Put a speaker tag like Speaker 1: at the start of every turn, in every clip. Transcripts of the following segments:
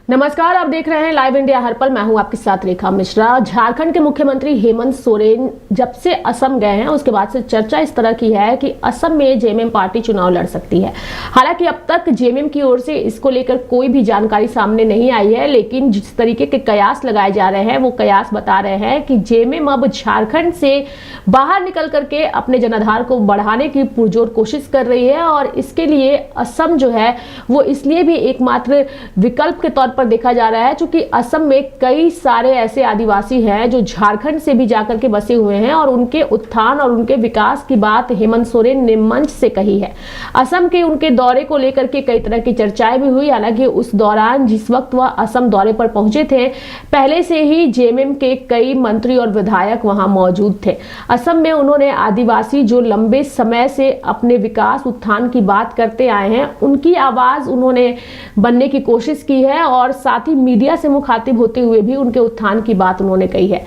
Speaker 1: नमस्कार, आप देख रहे हैं लाइव इंडिया हर पल। मैं हूं आपके साथ रेखा मिश्रा। झारखंड के मुख्यमंत्री हेमंत सोरेन जब से असम गए हैं उसके बाद से चर्चा इस तरह की है कि असम में जेएमएम पार्टी चुनाव लड़ सकती है। हालांकि अब तक जेएमएम की ओर से इसको लेकर कोई भी जानकारी सामने नहीं आई है, लेकिन जिस तरीके के कयास लगाए जा रहे हैं वो कयास बता रहे हैं कि जेएमएम अब झारखंड से बाहर निकल करके अपने जनाधार को बढ़ाने की पुरजोर कोशिश कर रही है और इसके लिए असम जो है वो इसलिए भी एकमात्र विकल्प के तौर पर देखा जा रहा है क्योंकि असम में कई सारे ऐसे आदिवासी हैं जो झारखंड से भी जाकर के बसे हुए हैं और उनके उत्थान और उनके विकास की बात हेमंत सोरेन ने मंच से कही है। असम के उनके दौरे को लेकर के कई तरह की चर्चाएं भी हुई। हालांकि उस दौरान जिस वक्त वह असम दौरे पर पहुंचे थे, पहले से ही जेएमएम के कई मंत्री और विधायक वहां मौजूद थे। असम में उन्होंने आदिवासी जो लंबे समय से अपने विकास उत्थान की बात करते आए हैं, उनकी आवाज उन्होंने बनने की कोशिश की है और साथ ही मीडिया से मुखातिब होते हुए भी उनके उत्थान की बात उन्होंने कही है।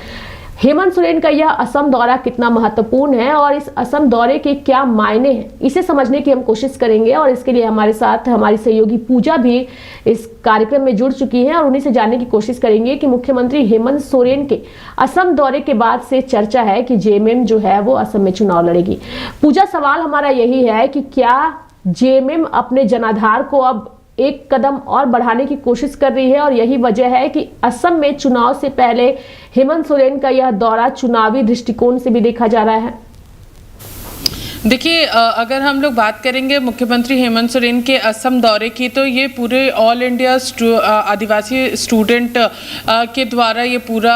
Speaker 1: हेमंत सोरेन का यह असम दौरा कितना महत्वपूर्ण है और इस असम दौरे के क्या मायने हैं, इसे समझने की हम कोशिश करेंगे और इसके लिए हमारे साथ हमारी सहयोगी पूजा भी इस कार्यक्रम में जुड़ चुकी है और उन्हीं से जानने की कोशिश करेंगे कि मुख्यमंत्री हेमंत सोरेन के असम दौरे के बाद से चर्चा है कि जेएमएम जो है वो असम में चुनाव लड़ेगी। पूजा, सवाल हमारा यही है कि क्या जेएमएम अपने जनाधार को अब एक कदम और बढ़ाने की कोशिश कर रही है और यही वजह है कि असम में चुनाव से पहले हेमंत सोरेन का यह दौरा चुनावी दृष्टिकोण से भी देखा जा रहा है?
Speaker 2: देखिए, अगर हम लोग बात करेंगे मुख्यमंत्री हेमंत सोरेन के असम दौरे की, तो ये पूरे ऑल इंडिया आदिवासी स्टूडेंट के द्वारा ये पूरा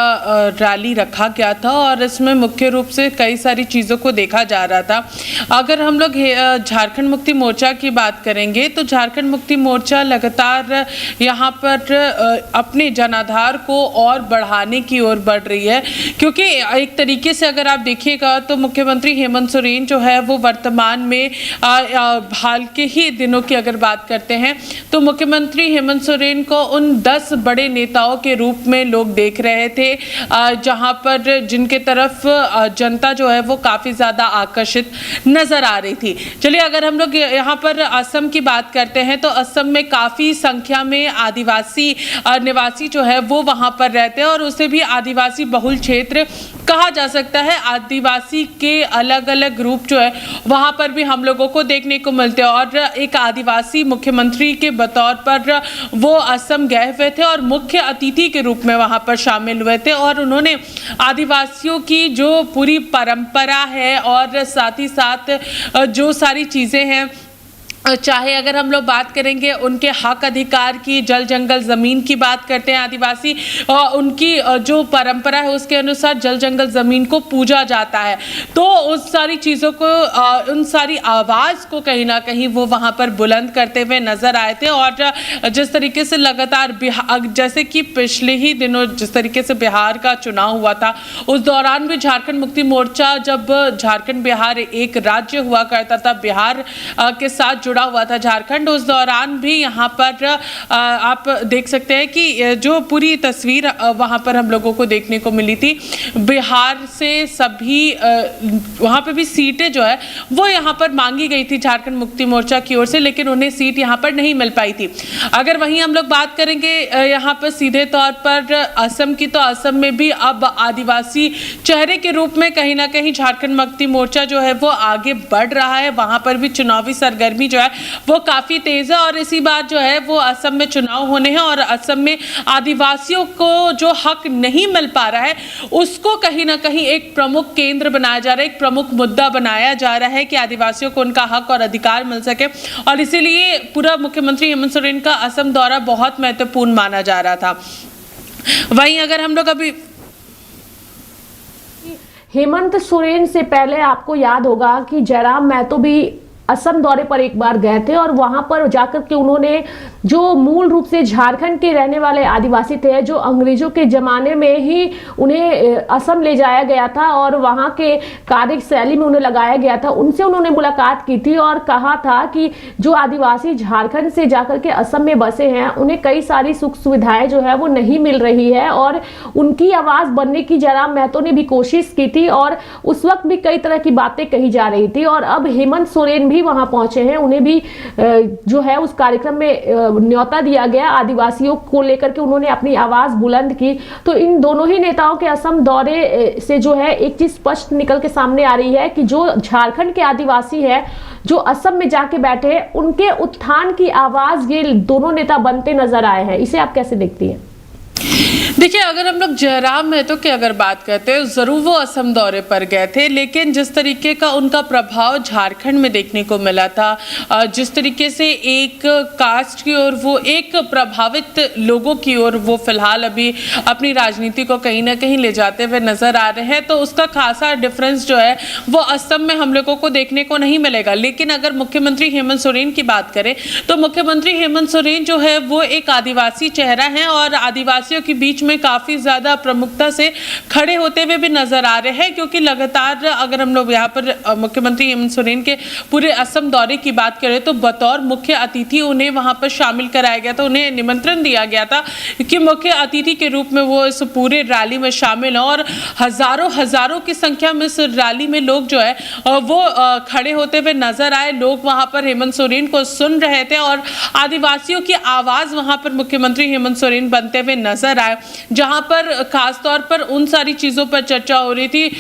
Speaker 2: रैली रखा गया था और इसमें मुख्य रूप से कई सारी चीज़ों को देखा जा रहा था। अगर हम लोग झारखंड मुक्ति मोर्चा की बात करेंगे तो झारखंड मुक्ति मोर्चा लगातार यहाँ पर अपने जनाधार को और बढ़ाने की ओर बढ़ रही है, क्योंकि एक तरीके से अगर आप देखिएगा तो मुख्यमंत्री हेमंत सोरेन जो है वो वर्तमान में हाल के ही दिनों की अगर बात करते हैं तो मुख्यमंत्री हेमंत सोरेन को उन 10 बड़े नेताओं के रूप में लोग देख रहे थे, जहां पर जिनके तरफ जनता जो है वो काफ़ी ज़्यादा आकर्षित नज़र आ रही थी। चलिए, अगर हम लोग यहाँ पर असम की बात करते हैं तो असम में काफ़ी संख्या में आदिवासी निवासी जो है वो वहाँ पर रहते हैं और उसे भी आदिवासी बहुल क्षेत्र कहा जा सकता है। आदिवासी के अलग अलग ग्रुप जो है वहाँ पर भी हम लोगों को देखने को मिलते हैं और एक आदिवासी मुख्यमंत्री के बतौर पर वो असम गए हुए थे और मुख्य अतिथि के रूप में वहाँ पर शामिल हुए थे और उन्होंने आदिवासियों की जो पूरी परंपरा है और साथ ही साथ जो सारी चीज़ें हैं, चाहे अगर हम लोग बात करेंगे उनके हक अधिकार की, जल जंगल ज़मीन की बात करते हैं आदिवासी, और उनकी जो परंपरा है उसके अनुसार जल जंगल ज़मीन को पूजा जाता है। तो उस सारी चीज़ों को, उन सारी आवाज़ को कहीं ना कहीं वो वहाँ पर बुलंद करते हुए नज़र आए थे। और जिस तरीके से लगातार बिहार, जैसे कि पिछले ही दिनों जिस तरीके से बिहार का चुनाव हुआ था, उस दौरान भी झारखंड मुक्ति मोर्चा, जब झारखंड बिहार एक राज्य हुआ करता था, बिहार के साथ हुआ था झारखंड, उस दौरान भी यहाँ पर आप देख सकते हैं कि जो पूरी तस्वीर वहाँ पर हम लोगों को देखने को मिली थी, बिहार से सभी वहाँ पे भी सीटें जो है वो यहाँ पर मांगी गई थी झारखंड मुक्ति मोर्चा की ओर से, लेकिन उन्हें सीट यहाँ पर नहीं मिल पाई थी। अगर वहीं हम लोग बात करेंगे यहाँ पर सीधे तौर पर असम की, तो असम में भी अब आदिवासी चेहरे के रूप में कहीं ना कहीं झारखंड मुक्ति मोर्चा जो है वो आगे बढ़ रहा है। वहाँ पर भी चुनावी सरगर्मी जो है वो काफी तेज है और इसी बात जो है वो असम में चुनाव होने हैं और असम में आदिवासियों को जो हक नहीं मिल पा रहा है उसको कहीं ना कहीं एक प्रमुख केंद्र बनाया जा रहा है, एक प्रमुख मुद्दा बनाया जा रहा है कि आदिवासियों को उनका हक और अधिकार मिल सके। और इसीलिए पूरा मुख्यमंत्री हेमंत सोरेन का असम दौरा बहुत महत्वपूर्ण माना जा रहा था। वहीं अगर हम लोग अभी
Speaker 1: हेमंत सोरेन से पहले आपको याद होगा कि जयराम महतो भी असम दौरे पर एक बार गए थे और वहां पर जाकर के उन्होंने जो मूल रूप से झारखंड के रहने वाले आदिवासी थे, जो अंग्रेजों के ज़माने में ही उन्हें असम ले जाया गया था और वहां के कार्यशैली में उन्हें लगाया गया था, उनसे उन्होंने मुलाकात की थी और कहा था कि जो आदिवासी झारखंड से जाकर के असम में बसे हैं उन्हें कई सारी सुख सुविधाएं जो है वो नहीं मिल रही है और उनकी आवाज़ बनने की जयराम महतो ने भी कोशिश की थी और उस वक्त भी कई तरह की बातें कही जा रही थी। और अब हेमंत सोरेन भी वहां पहुंचे हैं, उन्हें भी जो है उस कार्यक्रम में न्योता दिया गया, आदिवासियों को लेकर के उन्होंने अपनी आवाज बुलंद की। तो इन दोनों ही नेताओं के असम दौरे से जो है एक चीज स्पष्ट निकल के सामने आ रही है कि जो झारखंड के आदिवासी है, जो असम में जाके बैठे हैं, उनके उत्थान की आवाज ये दोनों नेता बनते नजर आए हैं। इसे आप कैसे देखती हैं?
Speaker 2: देखिए, अगर हम लोग जयराम महतो की अगर बात करते हैं, जरूर वो असम दौरे पर गए थे, लेकिन जिस तरीके का उनका प्रभाव झारखंड में देखने को मिला था, जिस तरीके से एक कास्ट की ओर वो एक प्रभावित लोगों की ओर वो फिलहाल अभी अपनी राजनीति को कहीं ना कहीं ले जाते हुए नजर आ रहे हैं, तो उसका खासा डिफरेंस जो है वो असम में हम लोगों को देखने को नहीं मिलेगा। लेकिन अगर मुख्यमंत्री हेमंत सोरेन की बात करें तो मुख्यमंत्री हेमंत सोरेन जो है वो एक आदिवासी चेहरा है और आदिवासियों के बीच में काफी ज्यादा प्रमुखता से खड़े होते हुए भी नजर आ रहे हैं, क्योंकि लगातार अगर हम लोग यहाँ पर मुख्यमंत्री हेमंत सोरेन के पूरे असम दौरे की बात करें तो बतौर मुख्य अतिथि उन्हें वहां पर शामिल कराया गया था, उन्हें निमंत्रण दिया गया था कि मुख्य अतिथि के रूप में वो इस पूरे रैली में शामिल हो, और हजारों की संख्या में इस रैली में लोग जो है वो खड़े होते हुए नजर आए। लोग वहां पर हेमंत सोरेन को सुन रहे थे और आदिवासियों की आवाज वहां पर मुख्यमंत्री हेमंत सोरेन बनते हुए नजर आए, जहां पर खास तौर पर उन सारी चीजों पर चर्चा हो रही थी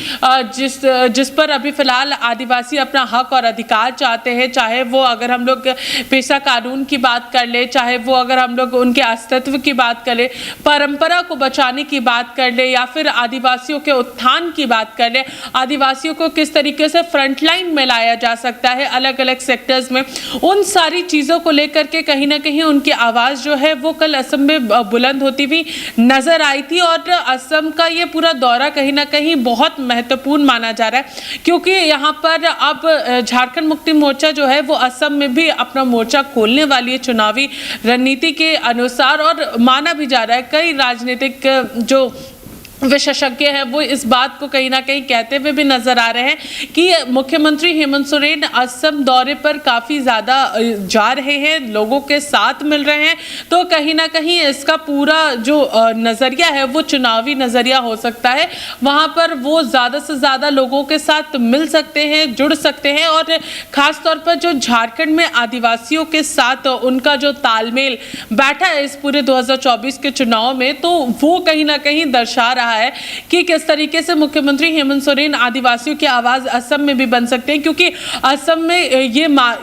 Speaker 2: जिस पर अभी फिलहाल आदिवासी अपना हक और अधिकार चाहते हैं, चाहे वो अगर हम लोग पेशा कानून की बात कर ले, चाहे वो अगर हम लोग उनके अस्तित्व की बात कर ले, परंपरा को बचाने की बात कर ले, या फिर आदिवासियों के उत्थान की बात कर ले, आदिवासियों को किस तरीके से फ्रंटलाइन में लाया जा सकता है अलग अलग सेक्टर्स में, उन सारी चीजों को लेकर के कहीं ना कहीं उनकी आवाज जो है वो कल असम में बुलंद होती हुई नजर आई थी। और असम का ये पूरा दौरा कहीं ना कहीं बहुत महत्वपूर्ण माना जा रहा है, क्योंकि यहाँ पर अब झारखंड मुक्ति मोर्चा जो है वो असम में भी अपना मोर्चा खोलने वाली है चुनावी रणनीति के अनुसार, और माना भी जा रहा है कई राजनीतिक जो विशेषज्ञ हैं वो इस बात को कहीं ना कहीं कहते हुए भी नजर आ रहे हैं कि मुख्यमंत्री हेमंत सोरेन असम दौरे पर काफी ज्यादा जा रहे हैं, लोगों के साथ मिल रहे हैं, तो कहीं ना कहीं इसका पूरा जो नजरिया है वो चुनावी नजरिया हो सकता है। वहां पर वो ज्यादा से ज्यादा लोगों के साथ मिल सकते हैं, जुड़ सकते हैं, और खास तौर पर जो झारखंड में आदिवासियों के साथ उनका जो तालमेल बैठा है इस पूरे 2024 के चुनाव में, तो वो कहीं ना कहीं दर्शा रहा है कि किस तरीके से मुख्यमंत्री हेमंत सोरेन आदिवासियों की आवाज असम में भी बन सकते हैं, क्योंकि असम में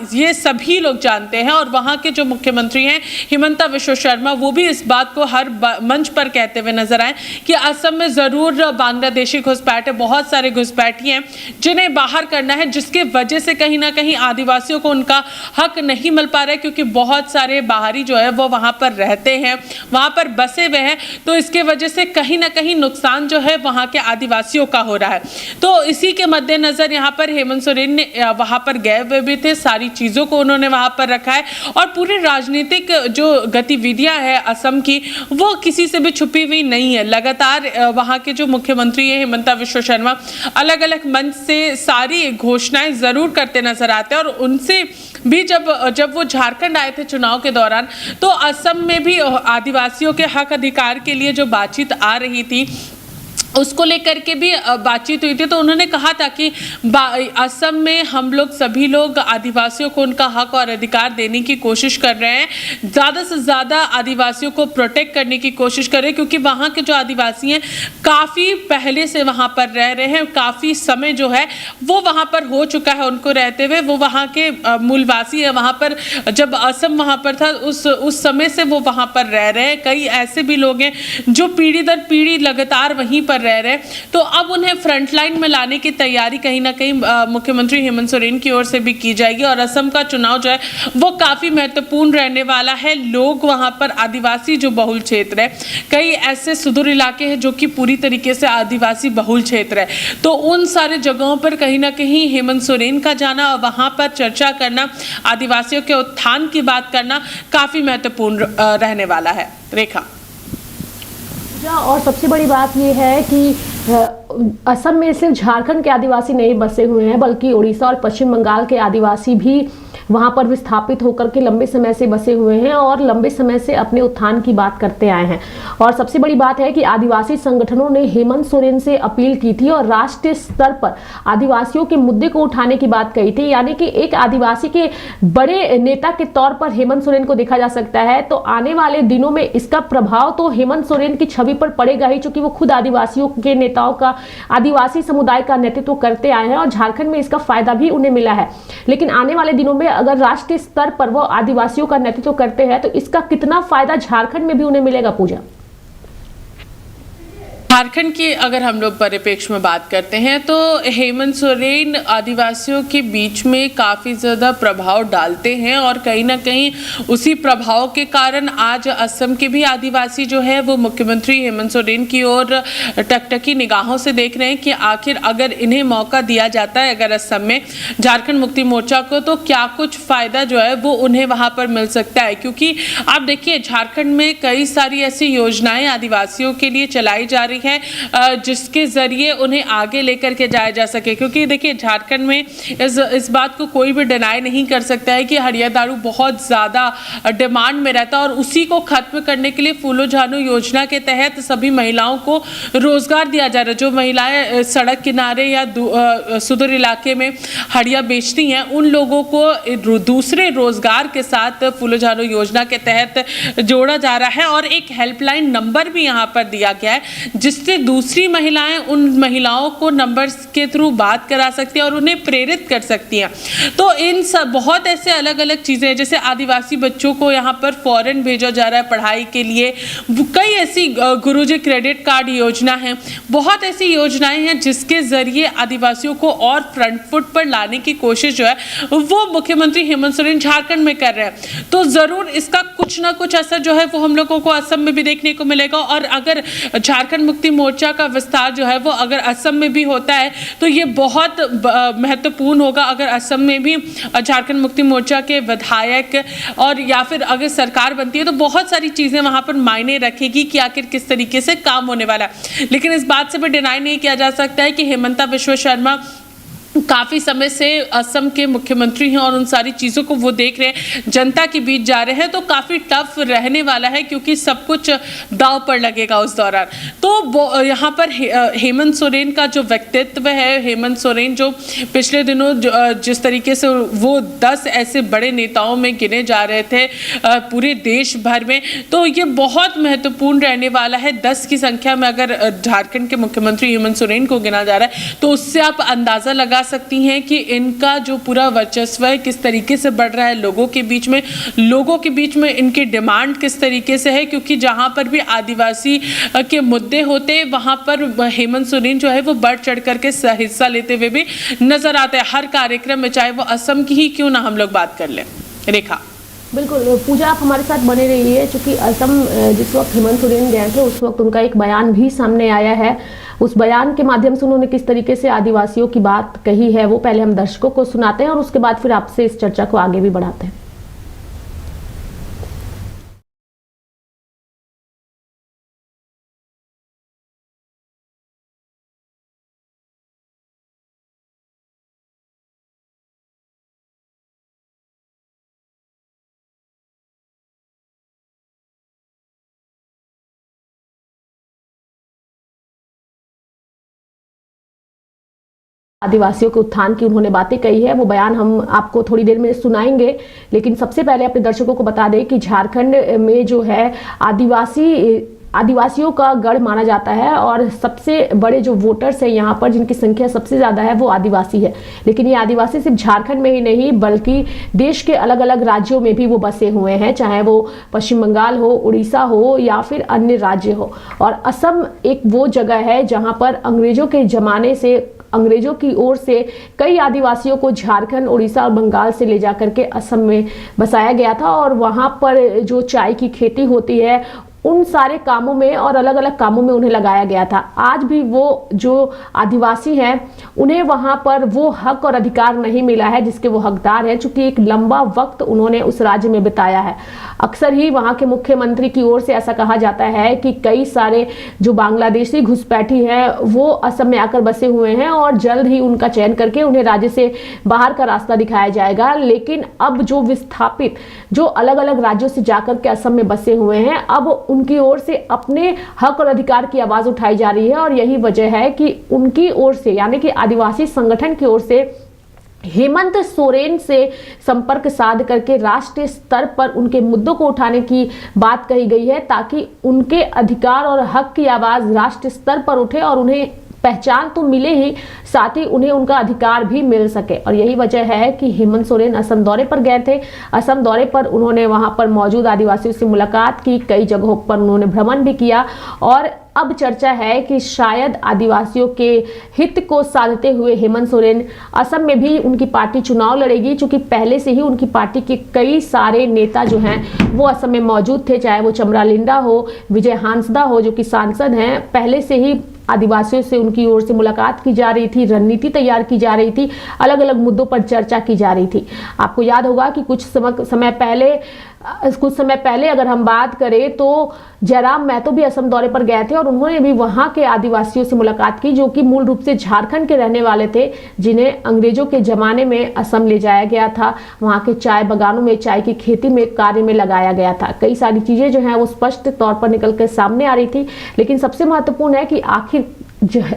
Speaker 2: ये सभी लोग जानते हैं, और वहां के जो मुख्यमंत्री हैं हिमंता विश्व शर्मा वो भी इस बात को हर मंच पर कहते हुए नजर आए कि असम में जरूर बांग्लादेशी घुसपैठ है, बहुत सारे घुसपैठी हैं जिन्हें बाहर करना है, जिसके वजह से कहीं ना कहीं आदिवासियों को उनका हक नहीं मिल पा रहा है, क्योंकि बहुत सारे बाहरी जो है वो वहां पर रहते हैं, वहां पर बसे हुए हैं, तो इसके वजह से कहीं ना कहीं नुकसान जो है वहां के आदिवासियों का हो रहा है। तो इसी के मद्देनजर यहाँ पर हेमंत सोरेन ने वहां पर गए हुए भी थे, सारी चीजों को उन्होंने वहां पर रखा है, और पूरी राजनीतिक जो गतिविधियां है असम की वो किसी से भी छुपी हुई नहीं है। लगातार वहां के जो मुख्यमंत्री है हिमंता विश्व शर्मा अलग अलग मंच से सारी घोषणाएं जरूर करते नजर आते हैं, और उनसे भी जब वो झारखंड आए थे चुनाव के दौरान, तो असम में भी आदिवासियों के हक अधिकार के लिए जो बातचीत आ रही थी उसको लेकर के भी बातचीत हुई थी। तो उन्होंने कहा था कि असम में हम लोग सभी लोग आदिवासियों को उनका हक और अधिकार देने की कोशिश कर रहे हैं, ज़्यादा से ज़्यादा आदिवासियों को प्रोटेक्ट करने की कोशिश कर रहे हैं, क्योंकि वहाँ के जो आदिवासी हैं काफ़ी पहले से वहाँ पर रह रहे हैं, काफ़ी समय जो है वो वहाँ पर हो चुका है उनको रहते हुए, वो वहाँ के मूलवासी है। वहाँ पर जब असम वहाँ पर था उस समय से वो वहाँ पर रह रहे हैं। कई ऐसे भी लोग हैं जो पीढ़ी दर पीढ़ी लगातार वहीं पर रह रहे हैं, तो अब उन्हें फ्रंटलाइन में लाने की तैयारी कहीं ना कहीं मुख्यमंत्री हेमंत सोरेन की ओर से भी की जाएगी, और असम का चुनाव जो है वो काफी महत्वपूर्ण रहने वाला है। लोग वहां पर आदिवासी जो बहुल क्षेत्र है, कई ऐसे सुदूर इलाके हैं जो कि पूरी तरीके से आदिवासी बहुल क्षेत्र है, तो उन सारे जगहों पर कहीं ना कहीं हेमंत सोरेन का जाना, वहां पर चर्चा करना, आदिवासियों के उत्थान की बात करना काफी महत्वपूर्ण रहने वाला है। रेखा,
Speaker 1: और सबसे बड़ी बात यह है कि असम में सिर्फ झारखंड के आदिवासी नहीं बसे हुए हैं, बल्कि उड़ीसा और पश्चिम बंगाल के आदिवासी भी वहां पर विस्थापित होकर के लंबे समय से बसे हुए हैं और लंबे समय से अपने उत्थान की बात करते आए हैं। और सबसे बड़ी बात है कि आदिवासी संगठनों ने हेमंत सोरेन से अपील की थी और राष्ट्रीय स्तर पर आदिवासियों के मुद्दे को उठाने की बात कही थी, यानी कि एक आदिवासी के बड़े नेता के तौर पर हेमंत सोरेन को देखा जा सकता है। तो आने वाले दिनों में इसका प्रभाव तो हेमंत सोरेन की छवि पर पड़ेगा ही, चूंकि वो खुद आदिवासियों के नेताओं का, आदिवासी समुदाय का नेतृत्व करते आए हैं और झारखंड में इसका फायदा भी उन्हें मिला है। लेकिन आने वाले दिनों में अगर राष्ट्रीय स्तर पर वो आदिवासियों का नेतृत्व करते हैं तो इसका कितना फायदा झारखंड में भी उन्हें मिलेगा? पूजा,
Speaker 2: झारखंड की अगर हम लोग परिप्रेक्ष्य में बात करते हैं तो हेमंत सोरेन आदिवासियों के बीच में काफ़ी ज़्यादा प्रभाव डालते हैं और कहीं ना कहीं उसी प्रभाव के कारण आज असम के भी आदिवासी जो है वो मुख्यमंत्री हेमंत सोरेन की ओर टकटकी निगाहों से देख रहे हैं कि आखिर अगर इन्हें मौका दिया जाता है अगर असम में झारखंड मुक्ति मोर्चा को, तो क्या कुछ फ़ायदा जो है वो उन्हें वहाँ पर मिल सकता है। क्योंकि आप देखिए झारखंड में कई सारी ऐसी योजनाएँ आदिवासियों के लिए चलाई जा रही है जिसके जरिए उन्हें आगे लेकर के जाया जा सके। क्योंकि देखिए झारखंड में इस बात को कोई भी डिनाई नहीं कर सकता है कि हरिया दारू बहुत ज़्यादा डिमांड में रहता है और उसी को खत्म करने के लिए फूलो झानो योजना के तहत सभी महिलाओं को रोजगार दिया जा रहा है। जो महिलाएं सड़क किनारे या सुदूर इलाके में हड़िया बेचती हैं उन लोगों को दूसरे रोजगार के साथ फूलो झानो योजना के तहत जोड़ा जा रहा है और एक हेल्पलाइन नंबर भी यहाँ पर दिया गया है जिससे दूसरी महिलाएं उन महिलाओं को नंबर्स के थ्रू बात करा सकती हैं और उन्हें प्रेरित कर सकती हैं। तो इन सब बहुत ऐसे अलग अलग चीज़ें हैं, जैसे आदिवासी बच्चों को यहाँ पर फॉरेन भेजा जा रहा है पढ़ाई के लिए, कई ऐसी गुरुजी क्रेडिट कार्ड योजना है, बहुत ऐसी योजनाएं हैं जिसके जरिए आदिवासियों को और फ्रंट फुट पर लाने की कोशिश जो है वो मुख्यमंत्री हेमंत सोरेन झारखंड में कर रहे हैं। तो ज़रूर इसका कुछ ना कुछ असर जो है वो हम लोगों को असम में भी देखने को मिलेगा और अगर झारखंड मुक्ति मोर्चा का विस्तार जो है वो अगर असम में भी होता है तो ये बहुत महत्वपूर्ण होगा। अगर असम में भी झारखंड मुक्ति मोर्चा के विधायक और या फिर अगर सरकार बनती है तो बहुत सारी चीज़ें वहाँ पर मायने रखेगी कि आखिर किस तरीके से काम होने वाला है। लेकिन इस बात से भी डिनाई नहीं किया जा सकता है कि हेमंता बिश्व शर्मा काफ़ी समय से असम के मुख्यमंत्री हैं और उन सारी चीज़ों को वो देख रहे हैं, जनता के बीच जा रहे हैं, तो काफ़ी टफ रहने वाला है क्योंकि सब कुछ दांव पर लगेगा उस दौरान। तो यहाँ पर हेमंत सोरेन का जो व्यक्तित्व है, हेमंत सोरेन जो पिछले दिनों जिस तरीके से वो 10 ऐसे बड़े नेताओं में गिने जा रहे थे पूरे देश भर में, तो ये बहुत महत्वपूर्ण रहने वाला है। 10 की संख्या में अगर झारखंड के मुख्यमंत्री हेमंत सोरेन को गिना जा रहा है तो उससे आप अंदाज़ा लगा सकती हैं कि इनका जो पूरा वर्चस्व है किस तरीके से बढ़ रहा है लोगों के बीच में इनकी डिमांड किस तरीके से है। क्योंकि जहां पर भी आदिवासी के मुद्दे होते वहां पर हेमंत सोरेन जो है वो बढ़ चढ़ करके हिस्सा लेते हुए भी नजर आते हैं हर कार्यक्रम में, चाहे वो असम की ही क्यों ना हम लोग बात कर लें। रेखा,
Speaker 1: बिल्कुल पूजा, आप हमारे साथ बने रहिए। चूंकि असम जिस वक्त हेमंत सोरेन गए थे उस वक्त उनका एक बयान भी सामने आया है। उस बयान के माध्यम से उन्होंने किस तरीके से आदिवासियों की बात कही है वो पहले हम दर्शकों को सुनाते हैं और उसके बाद फिर आपसे इस चर्चा को आगे भी बढ़ाते हैं। आदिवासियों के उत्थान की उन्होंने बातें कही है, वो बयान हम आपको थोड़ी देर में सुनाएंगे। लेकिन सबसे पहले अपने दर्शकों को बता दें कि झारखंड में जो है आदिवासियों का गढ़ माना जाता है और सबसे बड़े जो वोटर्स हैं यहाँ पर जिनकी संख्या सबसे ज़्यादा है वो आदिवासी है। लेकिन ये आदिवासी सिर्फ झारखंड में ही नहीं बल्कि देश के अलग अलग राज्यों में भी वो बसे हुए हैं, चाहे वो पश्चिम बंगाल हो, उड़ीसा हो या फिर अन्य राज्य हो। और असम एक वो जगह है जहाँ पर अंग्रेजों के ज़माने से, अंग्रेजों की ओर से कई आदिवासियों को झारखंड, उड़ीसा और बंगाल से ले जाकर के असम में बसाया गया था और वहाँ पर जो चाय की खेती होती है उन सारे कामों में और अलग अलग कामों में उन्हें लगाया गया था। आज भी वो जो आदिवासी हैं उन्हें वहां पर वो हक और अधिकार नहीं मिला है जिसके वो हकदार हैं, चूंकि एक लंबा वक्त उन्होंने उस राज्य में बिताया है। अक्सर ही वहां के मुख्यमंत्री की ओर से ऐसा कहा जाता है कि कई सारे जो बांग्लादेशी घुसपैठी हैं वो असम में आकर बसे हुए हैं और जल्द ही उनका चयन करके उन्हें राज्य से बाहर का रास्ता दिखाया जाएगा। लेकिन अब जो विस्थापित जो अलग अलग राज्यों से जाकर के असम में बसे हुए हैं, अब उनकी ओर से अपने हक और अधिकार की आवाज उठाई जा रही है और यही वजह है कि उनकी ओर से यानी कि आदिवासी संगठन की ओर से हेमंत सोरेन से संपर्क साध करके राष्ट्रीय स्तर पर उनके मुद्दों को उठाने की बात कही गई है, ताकि उनके अधिकार और हक की आवाज राष्ट्रीय स्तर पर उठे और उन्हें पहचान तो मिले ही, साथ ही उन्हें उनका अधिकार भी मिल सके। और यही वजह है कि हेमंत सोरेन असम दौरे पर गए थे। असम दौरे पर उन्होंने वहां पर मौजूद आदिवासियों से मुलाकात की, कई जगहों पर उन्होंने भ्रमण भी किया और अब चर्चा है कि शायद आदिवासियों के हित को साधते हुए हेमंत सोरेन असम में भी उनकी पार्टी चुनाव लड़ेगी, क्योंकि पहले से ही उनकी पार्टी के कई सारे नेता जो हैं वो असम में मौजूद थे, चाहे वो चमरा लिंडा हो, विजय हांसदा हो जो कि सांसद हैं। पहले से ही आदिवासियों से उनकी ओर से मुलाकात की जा रही थी, रणनीति तैयार की जा रही थी, अलग अलग मुद्दों पर चर्चा की जा रही थी। आपको याद होगा कि कुछ समय पहले अगर हम बात करें तो जयराम महतो भी असम दौरे पर गए थे और उन्होंने भी वहां के आदिवासियों से मुलाकात की, जो कि मूल रूप से झारखंड के रहने वाले थे, जिन्हें अंग्रेजों के जमाने में असम ले जाया गया था। वहां के चाय बागानों में, चाय की खेती में कार्य में लगाया गया था। कई सारी चीजें जो है वो स्पष्ट तौर पर निकल कर सामने आ रही थी। लेकिन सबसे महत्वपूर्ण है कि आखिर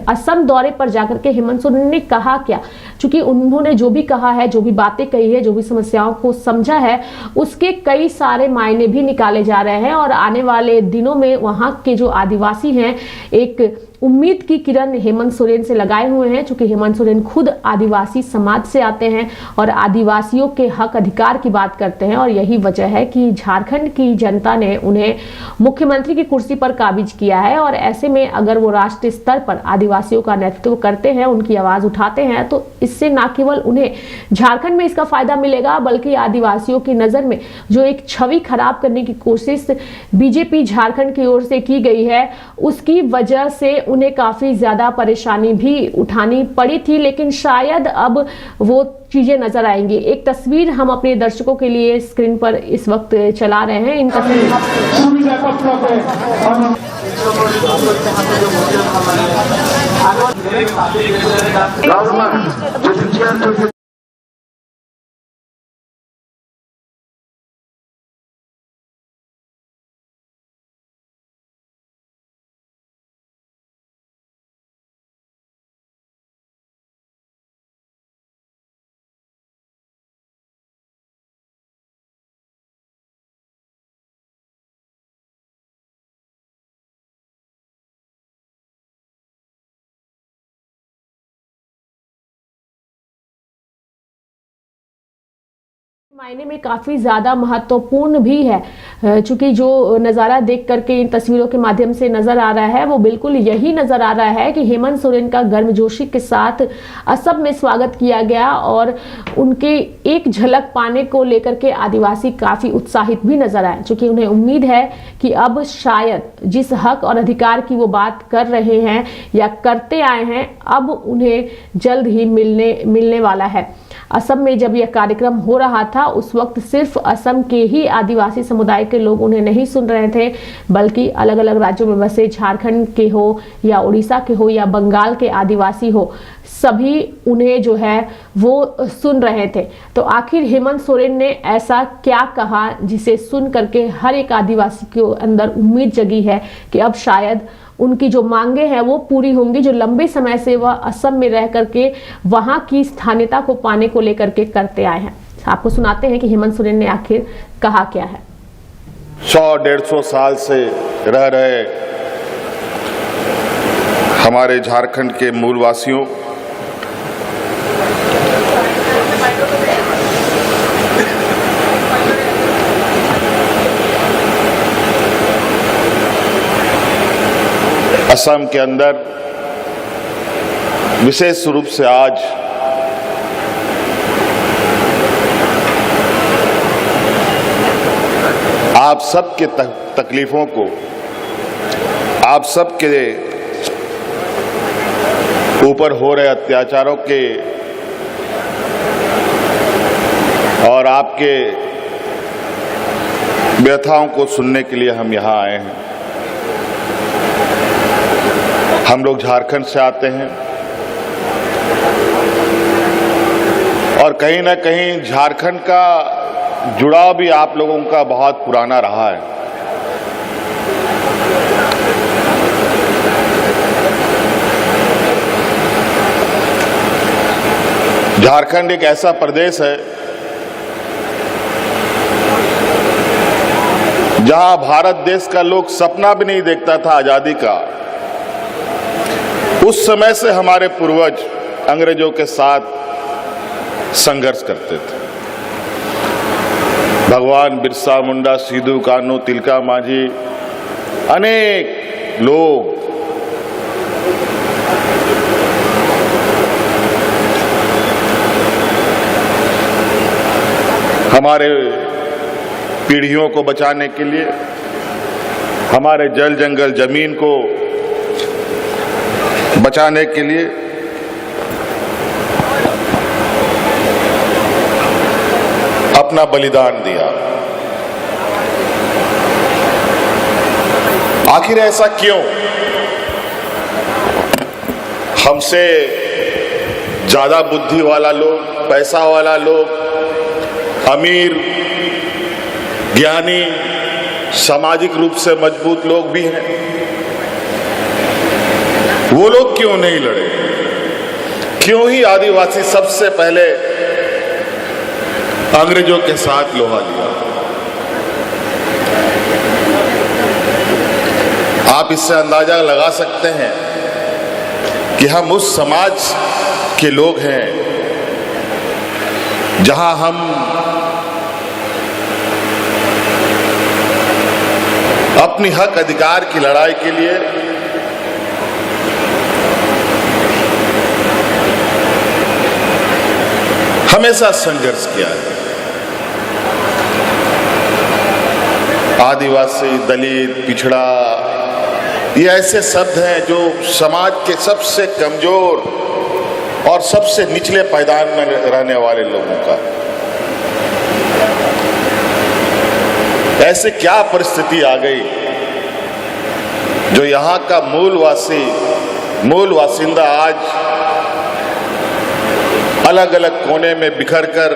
Speaker 1: असम दौरे पर जाकर के हेमंत सोरेन ने कहा क्या, क्योंकि उन्होंने जो भी कहा है, जो भी बातें कही है, जो भी समस्याओं को समझा है, उसके कई सारे मायने भी निकाले जा रहे हैं और आने वाले दिनों में वहां के जो आदिवासी हैं एक उम्मीद की किरण हेमंत सोरेन से लगाए हुए हैं, क्योंकि हेमंत सोरेन खुद आदिवासी समाज से आते हैं और आदिवासियों के हक अधिकार की बात करते हैं। और यही वजह है कि झारखंड की जनता ने उन्हें मुख्यमंत्री की कुर्सी पर काबिज किया है और ऐसे में अगर वो राष्ट्रीय स्तर पर आदिवासियों का नेतृत्व करते हैं, उनकी आवाज उठाते हैं, तो इससे न केवल उन्हें झारखंड में इसका फायदा मिलेगा, बल्कि आदिवासियों की नजर में जो एक छवि खराब करने की कोशिश बीजेपी झारखंड की ओर से की गई है, उसकी वजह से उन्हें काफी ज्यादा परेशानी भी उठानी पड़ी थी। लेकिन शायद अब वो चीजें नजर आएंगी। एक तस्वीर हम अपने दर्शकों के लिए स्क्रीन पर इस वक्त चला रहे हैं। इन तस्वीर मायने में काफी ज्यादा महत्वपूर्ण भी है, क्योंकि जो नज़ारा देख करके इन तस्वीरों के माध्यम से नजर आ रहा है वो बिल्कुल यही नजर आ रहा है कि हेमंत सोरेन का गर्मजोशी के साथ असम में स्वागत किया गया और उनके एक झलक पाने को लेकर के आदिवासी काफी उत्साहित भी नजर आए, क्योंकि उन्हें उम्मीद है कि अब शायद जिस हक और अधिकार की वो बात कर रहे हैं या करते आए हैं, अब उन्हें जल्द ही मिलने वाला है। असम में जब यह कार्यक्रम हो रहा था उस वक्त सिर्फ असम के ही आदिवासी समुदाय के लोग उन्हें नहीं सुन रहे थे, बल्कि अलग अलग राज्यों में बसे झारखंड के हो या उड़ीसा के हो या बंगाल के आदिवासी हो, सभी उन्हें जो है वो सुन रहे थे। तो आखिर हेमंत सोरेन ने ऐसा क्या कहा जिसे सुन करके हर एक आदिवासी के अंदर उम्मीद जगी है कि अब शायद उनकी जो मांगे हैं वो पूरी होंगी, जो लंबे समय से वह असम में रह करके वहां की स्थानीयता को पाने को लेकर के करते आए हैं। आपको सुनाते हैं कि हेमंत सोरेन ने आखिर कहा क्या है।
Speaker 3: 100-150 साल से रह रहे हमारे झारखंड के मूलवासियों, असम के अंदर विशेष रूप से आज आप सबके तकलीफों को आप सब के ऊपर हो रहे अत्याचारों के और आपके व्यथाओं को सुनने के लिए हम यहाँ आए हैं। हम लोग झारखंड से आते हैं और कहीं ना कहीं झारखंड का जुड़ाव भी आप लोगों का बहुत पुराना रहा है। झारखंड एक ऐसा प्रदेश है जहां भारत देश का लोग सपना भी नहीं देखता था आजादी का। उस समय से हमारे पूर्वज अंग्रेजों के साथ संघर्ष करते थे। भगवान बिरसा मुंडा, सिद्धू कान्हू, तिलका मांझी, अनेक लोग हमारे पीढ़ियों को बचाने के लिए, हमारे जल जंगल जमीन को बचाने के लिए अपना बलिदान दिया। आखिर ऐसा क्यों? हमसे ज्यादा बुद्धि वाला लोग, पैसा वाला लोग, अमीर, ज्ञानी, सामाजिक रूप से मजबूत लोग भी हैं, वो लोग क्यों नहीं लड़े? क्यों ही आदिवासी सबसे पहले अंग्रेजों के साथ लोहा लिया? आप इससे अंदाजा लगा सकते हैं कि हम उस समाज के लोग हैं जहां हम अपनी हक अधिकार की लड़ाई के लिए हमेशा संघर्ष किया है। आदिवासी, दलित, पिछड़ा, ये ऐसे शब्द हैं जो समाज के सबसे कमजोर और सबसे निचले पायदान में रहने वाले लोगों का। ऐसे क्या परिस्थिति आ गई जो यहाँ का मूल वासिंदा आज अलग अलग कोने में बिखर कर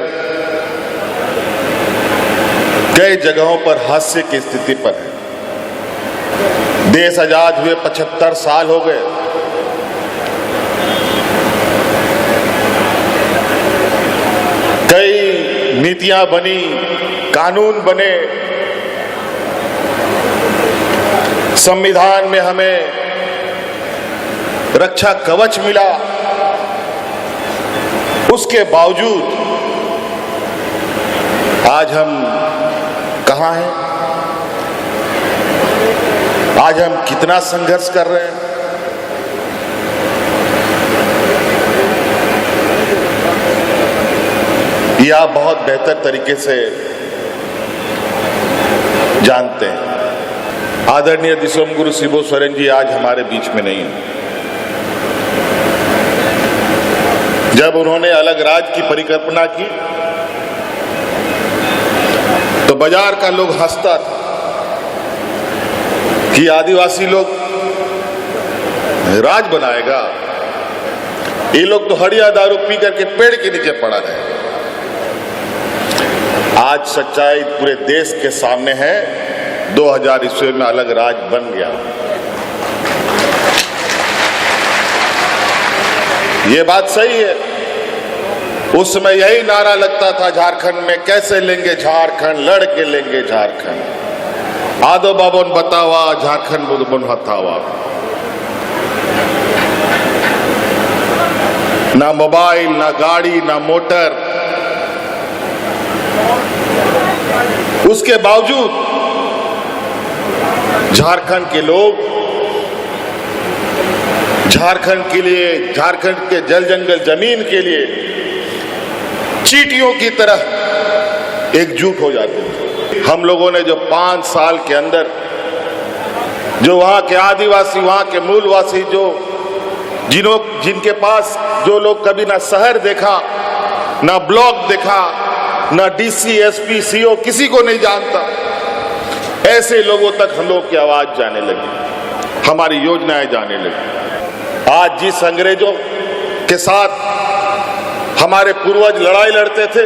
Speaker 3: कई जगहों पर हास्य की स्थिति पर है। देश आजाद हुए 75 साल हो गए। कई नीतियां बनी, कानून बने, संविधान में हमें रक्षा कवच मिला। उसके बावजूद आज हम कहां हैं? आज हम कितना संघर्ष कर रहे हैं? ये आप बहुत बेहतर तरीके से जानते हैं। आदरणीय दिसोम गुरु शिबू सोरेन जी आज हमारे बीच में नहीं है। जब उन्होंने अलग राज्य की परिकल्पना की तो बाजार का लोग हंसता था कि आदिवासी लोग राज बनाएगा, ये लोग तो हड़िया दारू पी करके पेड़ के नीचे पड़ा रहे। आज सच्चाई पूरे देश के सामने है। 2000 ईस्वी में अलग राज बन गया। ये बात सही है। उस समय यही नारा लगता था झारखंड में, कैसे लेंगे झारखंड, लड़ के लेंगे झारखंड। आदो बाबन बतावा, झारखंड बुदबन हथावा। ना मोबाइल, ना गाड़ी, ना मोटर, उसके बावजूद झारखंड के लोग झारखंड के लिए, झारखंड के जल जंगल जमीन के लिए चींटियों की तरह एकजुट हो जाते थे। हम लोगों ने जो 5 साल के अंदर जो वहां के आदिवासी, वहां के मूलवासी, जिनके पास जो लोग कभी ना शहर देखा, ना ब्लॉक देखा, ना डीसी, एसपी, सीओ, किसी को नहीं जानता, ऐसे लोगों तक हम लोग की आवाज जाने लगी, हमारी योजनाएं जाने लगी। आज जिस अंग्रेजों के साथ हमारे पूर्वज लड़ाई लड़ते थे,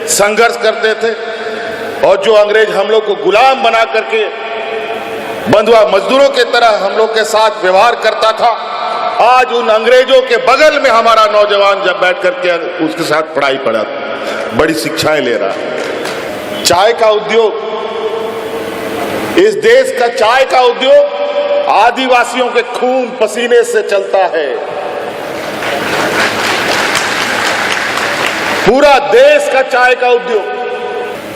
Speaker 3: संघर्ष करते थे, और जो अंग्रेज हम लोग को गुलाम बना करके बंधुआ मजदूरों के तरह हम लोग के साथ व्यवहार करता था, आज उन अंग्रेजों के बगल में हमारा नौजवान जब बैठ करके उसके साथ पढ़ाई पढ़ा, बड़ी शिक्षाएं ले रहा है। चाय का उद्योग, इस देश का चाय का उद्योग आदिवासियों के खून पसीने से चलता है। पूरा देश का चाय का उद्योग,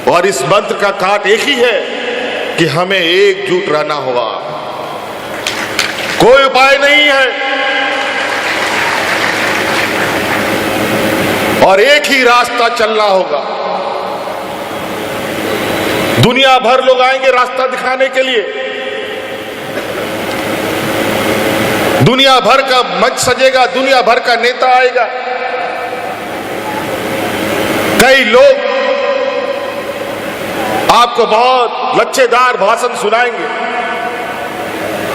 Speaker 3: और इस मंत्र का काट एक ही है कि हमें एकजुट रहना होगा, कोई उपाय नहीं है, और एक ही रास्ता चलना होगा। दुनिया भर लोग आएंगे रास्ता दिखाने के लिए, दुनिया भर का मंच सजेगा, दुनिया भर का नेता आएगा, कई लोग आपको बहुत लच्छेदार भाषण सुनाएंगे।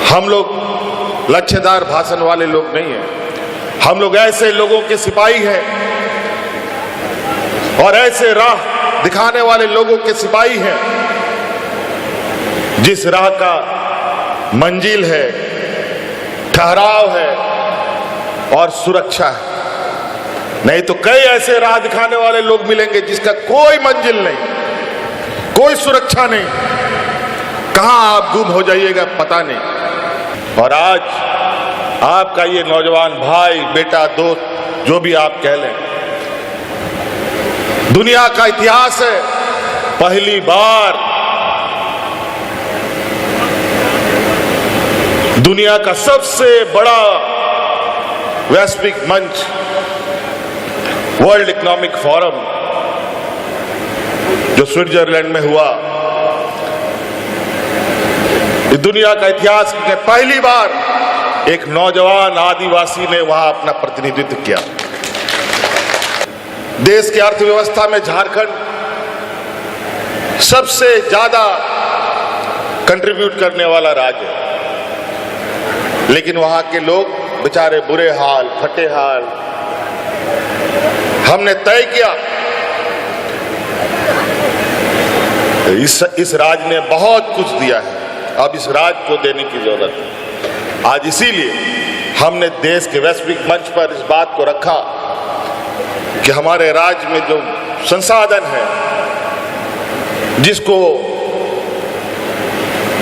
Speaker 3: हम लोग लच्छेदार भाषण वाले लोग नहीं हैं, हम लोग ऐसे लोगों के सिपाही हैं, और ऐसे राह दिखाने वाले लोगों के सिपाही हैं, जिस राह का मंजिल है, ठहराव है और सुरक्षा है। नहीं तो कई ऐसे राह दिखाने वाले लोग मिलेंगे जिसका कोई मंजिल नहीं, कोई सुरक्षा नहीं, कहां आप गुम हो जाइएगा पता नहीं। और आज आपका ये नौजवान भाई, बेटा, दोस्त, जो भी आप कह लें, दुनिया का इतिहास है, पहली बार दुनिया का सबसे बड़ा वैश्विक मंच वर्ल्ड इकोनॉमिक फोरम जो स्विट्जरलैंड में हुआ, दुनिया का इतिहास में पहली बार एक नौजवान आदिवासी ने वहां अपना प्रतिनिधित्व किया। देश की अर्थव्यवस्था में झारखंड सबसे ज्यादा कंट्रीब्यूट करने वाला राज्य है, लेकिन वहां के लोग बेचारे बुरे हाल, फटे हाल। हमने तय किया इस राज्य ने बहुत कुछ दिया है, अब इस राज्य को देने की जरूरत है। आज इसीलिए हमने देश के वैश्विक मंच पर इस बात को रखा कि हमारे राज्य में जो संसाधन है, जिसको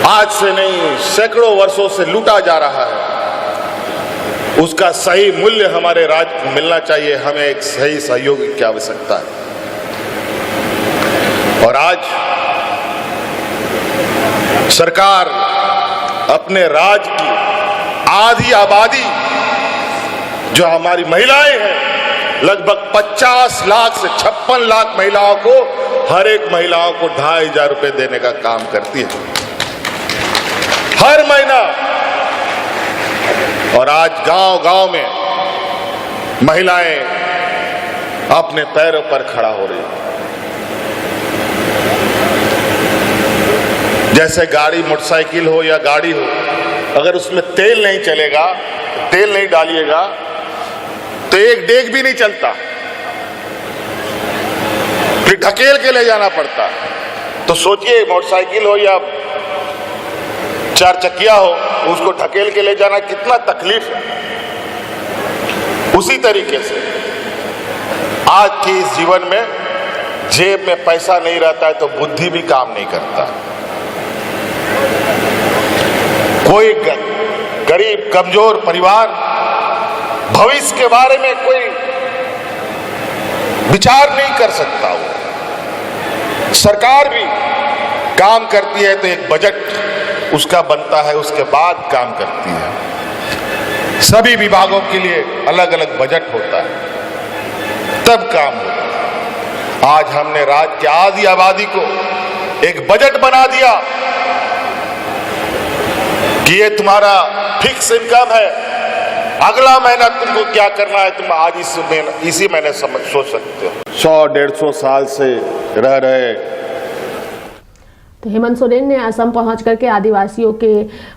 Speaker 3: आज से नहीं सैकड़ों वर्षों से लूटा जा रहा है, उसका सही मूल्य हमारे राज्य को मिलना चाहिए। हमें एक सही सहयोग की आवश्यकता है। और आज सरकार अपने राज्य की आधी आबादी जो हमारी महिलाएं हैं, लगभग 50 लाख से 56 लाख महिलाओं को, हर एक महिलाओं को 2500 रुपए देने का काम करती है हर महीना। और आज गांव-गांव में महिलाएं अपने पैरों पर खड़ा हो रही है। जैसे गाड़ी, मोटरसाइकिल हो या गाड़ी हो, अगर उसमें तेल नहीं चलेगा, तेल नहीं डालिएगा तो एक डेग भी नहीं चलता, फिर ढकेल के ले जाना पड़ता। तो सोचिए, मोटरसाइकिल हो या 4 चक्किया हो, उसको ढकेल के ले जाना कितना तकलीफ है। उसी तरीके से आज के इस जीवन में जेब में पैसा नहीं रहता है तो बुद्धि भी काम नहीं करता। कोई गरीब कमजोर परिवार भविष्य के बारे में कोई विचार नहीं कर सकता। वो सरकार भी काम करती है तो एक बजट उसका बनता है, उसके बाद काम करती है। सभी विभागों के लिए अलग अलग बजट होता है, तब काम होता है। आज हमने राज्य की आधी आबादी को एक बजट बना दिया कि ये तुम्हारा फिक्स इनकम है, अगला महीना तुमको क्या करना है तुम आज इसी महीने सोच सकते हो। 100-150 साल से रह रहे।
Speaker 1: तो हेमंत सोरेन ने असम पहुंच करके आदिवासियों के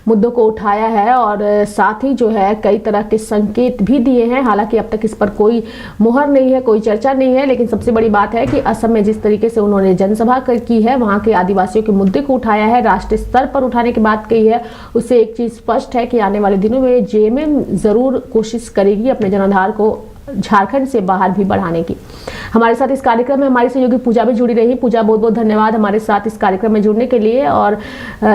Speaker 1: मुद्दों को उठाया है और साथ ही जो है कई तरह के संकेत भी दिए हैं। हालांकि अब तक इस पर कोई मुहर नहीं है, कोई चर्चा नहीं है, लेकिन सबसे बड़ी बात है कि असम में जिस तरीके से उन्होंने जनसभा की है, वहां के आदिवासियों के मुद्दे को उठाया है, राष्ट्रीय स्तर पर उठाने की बात कही है, उससे एक चीज स्पष्ट है कि आने वाले दिनों में जेएमएम जरूर कोशिश करेगी अपने जनाधार को झारखंड से बाहर भी बढ़ाने की। हमारे साथ इस कार्यक्रम में हमारी सहयोगी पूजा भी जुड़ी रही। पूजा, बहुत बहुत धन्यवाद हमारे साथ इस कार्यक्रम में जुड़ने के लिए और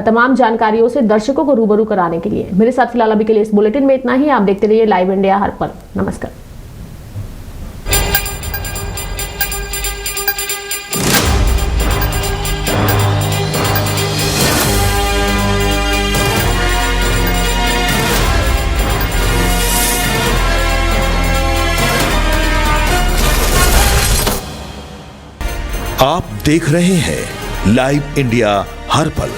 Speaker 1: तमाम जानकारियों से दर्शकों को रूबरू कराने के लिए। मेरे साथ फिलहाल अभी के लिए इस बुलेटिन में इतना ही। आप देखते रहिए लाइव इंडिया हर पल। नमस्कार।
Speaker 4: आप देख रहे हैं लाइव इंडिया हर पल।